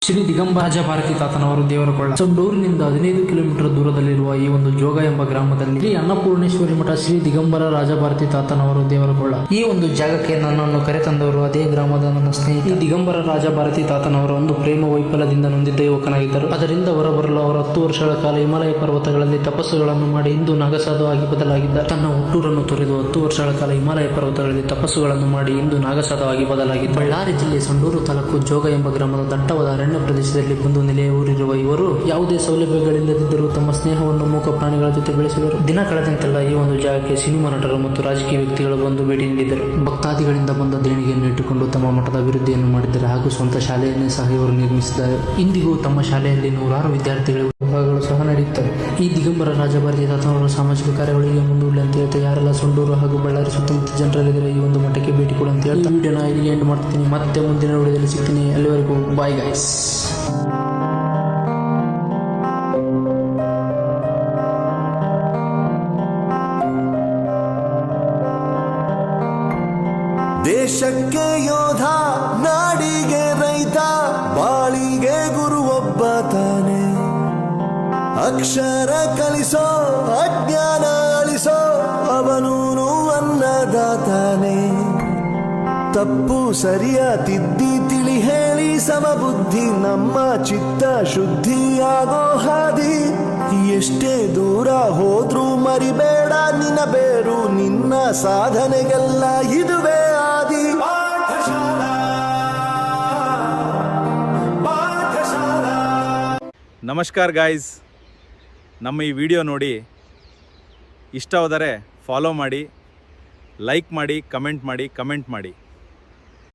Shri Digambara Rajabharathi ತಾತನವರು ದೇವರಕೊಳ್ಳ ಸಂಡೂರಿನಿಂದ 15 kilometre ದೂರದಲ್ಲಿರುವ ಈ ಒಂದು ಜೋಗ ಎಂಬ ಗ್ರಾಮದಲ್ಲಿ ಶ್ರೀ ಅನ್ನಪೂರ್ಣೇಶ್ವರಿ ಮಠ ಶ್ರೀ ದಿಗಂಬರ ರಾಜಭಾರತಿ ತಾತನವರು ದೇವರಕೊಳ್ಳ. ಈ ಒಂದು ಜಾಗಕ್ಕೆ ನನ್ನನ್ನು ಕರೆತಂದವರು ಅದೇ ಗ್ರಾಮದ ನನ್ನ ಸ್ನೇಹಿತ. ಈ ದಿಗಂಬರ ರಾಜಭಾರತಿ ತಾತನವರು ಒಂದು ಪ್ರೇಮ ವೈಫಲ್ಯದಿಂದ ನೊಂದಿದ್ದ ಯುವಕನಾಗಿದ್ದರು. ಅದರಿಂದ ಹೊರಬರಲು ಅವರು 10 ವರ್ಷಗಳ ಕಾಲ ಹಿಮಾಲಯ ಪರ್ವತಗಳಲ್ಲಿ ತಪಸ್ಸುಗಳನ್ನು ಮಾಡಿ ಇಂದು ನಾಗಸಾಧು ಆಗಿ ಬದಲಾಗಿದ್ದಾರೆ. ತನ್ನ ಹುಟ್ಟೂರನ್ನು ತೊರೆದು 10 ವರ್ಷಗಳ ಕಾಲ ಹಿಮಾಲಯ ಪರ್ವತಗಳಲ್ಲಿ ತಪಸ್ಸುಗಳನ್ನು ಮಾಡಿ ಇಂದು ನಾಗಸಾಧು ಆಗಿ ಬದಲಾಗಿದ್ದಾರೆ. ಬಳ್ಳಾರಿ ಜಿಲ್ಲೆ ಸಂಡೂರು ತಾಲೂಕು ಜೋಗ ಎಂಬ ಗ್ರಾಮದ ದಟ್ಟವಾದ ಅರಣ್ಯ ಪ್ರದೇಶದಲ್ಲಿ ಬಂದು ನೆಲೆಯೂರಿರುವ ಇವರು ಯಾವುದೇ ಸೌಲಭ್ಯಗಳಿಲ್ಲದಿದ್ದರೂ ತಮ್ಮ ಸ್ನೇಹವನ್ನು ಮೂಕ ಪ್ರಾಣಿಗಳ ಜೊತೆ ಬೆಳೆಸಿದರು. ದಿನ ಕಳೆದಂತೆಲ್ಲ ಈ ಒಂದು ಜಾಗಕ್ಕೆ ಸಿನಿಮಾ ನಟರು ಮತ್ತು ರಾಜಕೀಯ ವ್ಯಕ್ತಿಗಳು ಬಂದು ಭೇಟಿ ನೀಡಿದರು. ಭಕ್ತಾದಿಗಳಿಂದ ಬಂದ ದೇಣಿಗೆಯನ್ನು ಇಟ್ಟುಕೊಂಡು ತಮ್ಮ ಮಠದ ಅಭಿವೃದ್ಧಿಯನ್ನು ಮಾಡಿದ್ದಾರೆ ಹಾಗೂ ಸ್ವಂತ ಶಾಲೆಯನ್ನೇ ಸಹ ಇವರು ನಿರ್ಮಿಸಿದ್ದಾರೆ. ಇಂದಿಗೂ ತಮ್ಮ ಶಾಲೆಯಲ್ಲಿ ನೂರಾರು ವಿದ್ಯಾರ್ಥಿಗಳು ವಿಭಾಗಗಳು ಸಹ ನಡೆಯುತ್ತವೆ. ಈ ದಿಗಂಬರ ರಾಜಭಾರತಿ ತಾತನವರ ಸಾಮಾಜಿಕ ಕಾರ್ಯಗಳಿಗೆ ಮುಂದೂಡಲಿ ಅಂತ ಹೇಳ್ತಾ ಯಾರೆಲ್ಲ ಸಂಡೂರು ಹಾಗೂ ಬಳ್ಳಾರಿ ಸುತ್ತಮುತ್ತ ಜನರಲ್ಲಿದ್ದರೆ ಈ ಒಂದು ಮಠಕ್ಕೆ ಭೇಟಿ ಕೊಡು ಅಂತ ಹೇಳ್ತಾ ವಿಡಿಯೋನ ಇಲ್ಲಿಗೆ ಎಂಡ್ ಮಾಡ್ತೀನಿ. ಮತ್ತೆ ಮುಂದಿನ ವಿಡಿಯೋದಲ್ಲಿ ಸಿಗ್ತೀನಿ. ಅಲ್ಲಿವರೆಗೂ ಬಾಯ್ ಗೈಸ್. ದೇಶಕ್ಕೆ ಯೋಧ, ನಾಡಿಗೆ ರೈತ, ಬಾಳಿಗೆ ಗುರು ಒಬ್ಬ ತಾನೆ. ಅಕ್ಷರ ಕಲಿಸೋ, ಅಜ್ಞಾನ ಅಳಿಸೋ, ಅವನೂನು ಅನ್ನದಾತಾನೆ. ತಪ್ಪು ಸರಿಯ ತಿದ್ದಿ ತಿಳಿ ಹೇಳಿ ಸಮಬುದ್ಧಿ ನಮ್ಮ ಚಿತ್ತ ಶುದ್ಧಿಯಾಗೋ ಹಾದಿ. ಎಷ್ಟೇ ದೂರ ಹೋದ್ರೂ ಮರಿಬೇಡ ನಿನ್ನ ಬೇರು, ನಿನ್ನ ಸಾಧನೆಗೆಲ್ಲ ಇದುವೇ ಆದಿ. ನಮಸ್ಕಾರ ಗಾಯ್ಸ್, ನಮ್ಮ ಈ ವಿಡಿಯೋ ನೋಡಿ ಇಷ್ಟವಾದರೆ ಫಾಲೋ ಮಾಡಿ, ಲೈಕ್ ಮಾಡಿ, ಕಮೆಂಟ್ ಮಾಡಿ.